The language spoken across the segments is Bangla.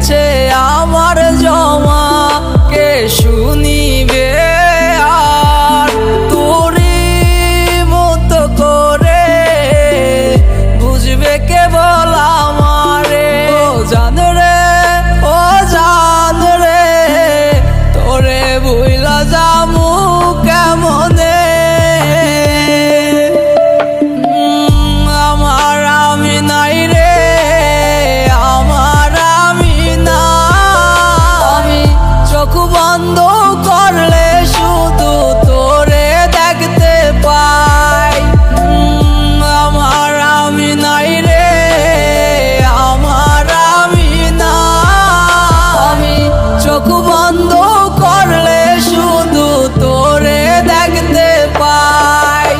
গেছে আমার জমা, কে শুনিবে আর তোরই মতো করে বুঝবে কেবল আমারে। ও জান রে, ও জান রে, তোরে ভুইলা যামু কেমনে। আমার আমি নাই রে, আমার আমি না। আমি চোখ বন্ধ করলে শুধু তোরে দেখতে পাই। আমার আমি নাই রে, আমার আমি না। আমি চোখ বন্ধ করলে শুধু তোরে দেখতে পাই।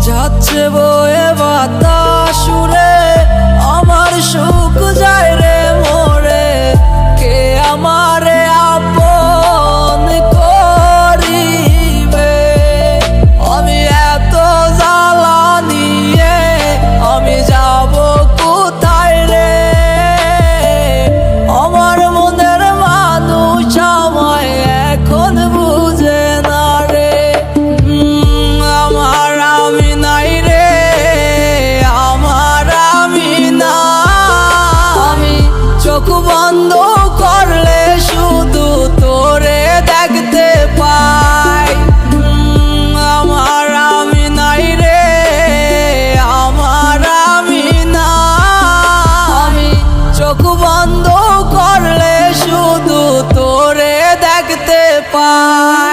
যাচ্ছে বয়ে বাতাস উড়ে, আমার সুখ যায় রে মোরে। কে আমারে আপন করিবে, আমি এত জ্বালা নিয়ে আমি যাব কোথায় রে। আমার মনের মানুষ আমায় এখন বুঝে না রে। আমার আমি নাই রে, আমার আমি না। আমি চোখ বন্ধ করলে শুধু তোরে দেখতে পাই। আমার আমি নাই রে, আমার আমি না। আমি চোখ বন্ধ করলে শুধু তোরে দেখতে পাই।